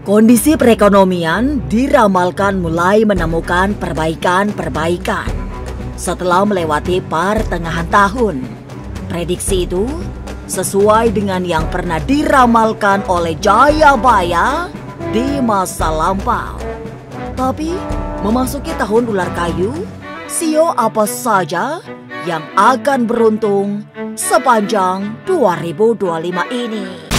Kondisi perekonomian diramalkan mulai menemukan perbaikan-perbaikan setelah melewati pertengahan tahun. Prediksi itu sesuai dengan yang pernah diramalkan oleh Jayabaya di masa lampau. Tapi memasuki tahun ular kayu, sio apa saja yang akan beruntung sepanjang 2025 ini?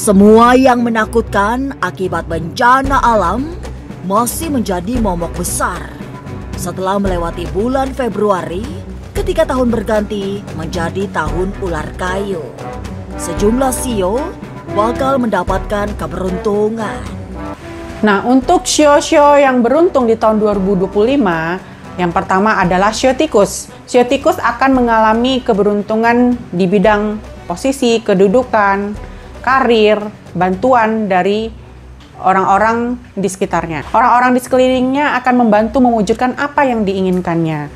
Semua yang menakutkan akibat bencana alam masih menjadi momok besar setelah melewati bulan Februari ketika tahun berganti menjadi tahun ular kayu. Sejumlah sio bakal mendapatkan keberuntungan. Nah, untuk sio-sio yang beruntung di tahun 2025, yang pertama adalah sio tikus. Sio tikus akan mengalami keberuntungan di bidang posisi, kedudukan, karir, bantuan dari orang-orang di sekitarnya. Orang-orang di sekelilingnya akan membantu mewujudkan apa yang diinginkannya.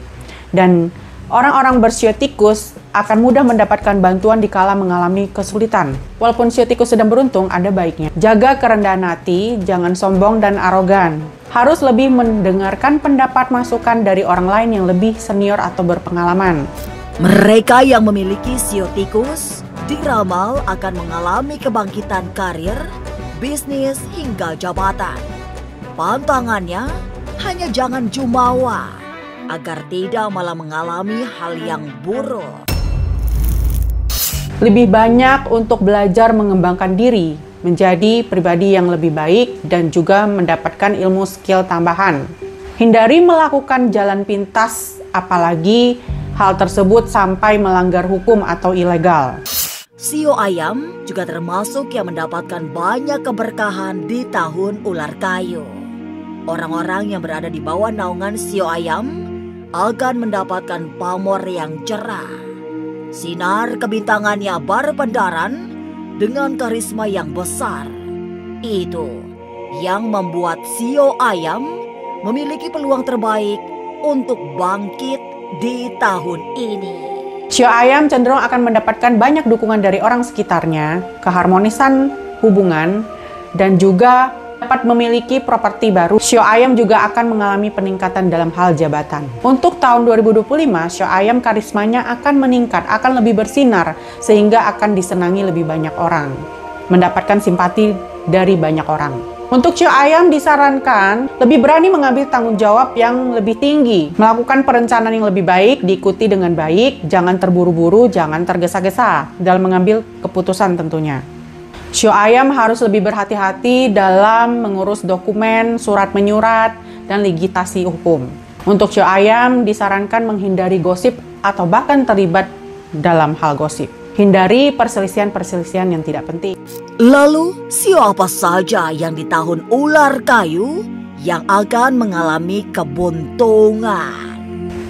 Dan orang-orang bersio tikus akan mudah mendapatkan bantuan dikala mengalami kesulitan. Walaupun sio tikus sedang beruntung, ada baiknya jaga kerendahan hati, jangan sombong dan arogan. Harus lebih mendengarkan pendapat masukan dari orang lain yang lebih senior atau berpengalaman. Mereka yang memiliki sio tikus diramal akan mengalami kebangkitan karir, bisnis, hingga jabatan. Pantangannya hanya jangan jumawa agar tidak malah mengalami hal yang buruk. Lebih banyak untuk belajar mengembangkan diri, menjadi pribadi yang lebih baik dan juga mendapatkan ilmu skill tambahan. Hindari melakukan jalan pintas, apalagi hal tersebut sampai melanggar hukum atau ilegal. Sio ayam juga termasuk yang mendapatkan banyak keberkahan di tahun ular kayu. Orang-orang yang berada di bawah naungan sio ayam akan mendapatkan pamor yang cerah. Sinar kebintangannya berpendaran dengan karisma yang besar. Itu yang membuat sio ayam memiliki peluang terbaik untuk bangkit di tahun ini. Sio ayam cenderung akan mendapatkan banyak dukungan dari orang sekitarnya, keharmonisan hubungan, dan juga dapat memiliki properti baru. Sio ayam juga akan mengalami peningkatan dalam hal jabatan. Untuk tahun 2025, sio ayam karismanya akan meningkat, akan lebih bersinar, sehingga akan disenangi lebih banyak orang, mendapatkan simpati dari banyak orang. Untuk sio ayam disarankan lebih berani mengambil tanggung jawab yang lebih tinggi, melakukan perencanaan yang lebih baik, diikuti dengan baik, jangan terburu-buru, jangan tergesa-gesa dalam mengambil keputusan tentunya. Sio ayam harus lebih berhati-hati dalam mengurus dokumen, surat menyurat, dan legitasi hukum. Untuk sio ayam disarankan menghindari gosip atau bahkan terlibat dalam hal gosip. Hindari perselisihan-perselisihan yang tidak penting. Lalu, sio apa saja yang di tahun ular kayu yang akan mengalami kebuntungan?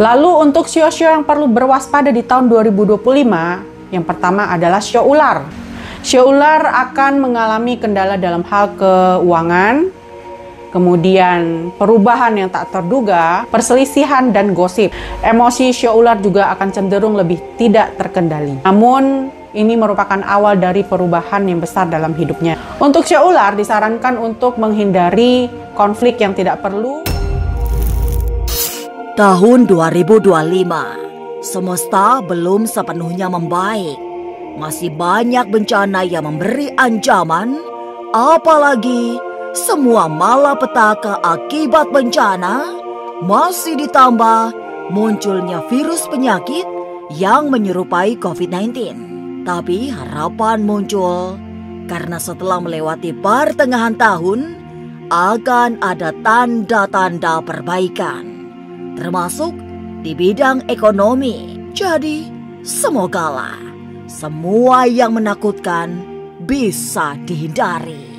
Lalu untuk sio-sio yang perlu berwaspada di tahun 2025, yang pertama adalah sio ular. Sio ular akan mengalami kendala dalam hal keuangan, kemudian perubahan yang tak terduga, perselisihan dan gosip. Emosi sio ular juga akan cenderung lebih tidak terkendali. Namun, ini merupakan awal dari perubahan yang besar dalam hidupnya. Untuk sio ular disarankan untuk menghindari konflik yang tidak perlu. Tahun 2025, semesta belum sepenuhnya membaik. Masih banyak bencana yang memberi ancaman, apalagi semua malapetaka akibat bencana, masih ditambah munculnya virus penyakit yang menyerupai COVID-19. Tapi harapan muncul karena setelah melewati pertengahan tahun akan ada tanda-tanda perbaikan, termasuk di bidang ekonomi. Jadi semogalah semua yang menakutkan bisa dihindari.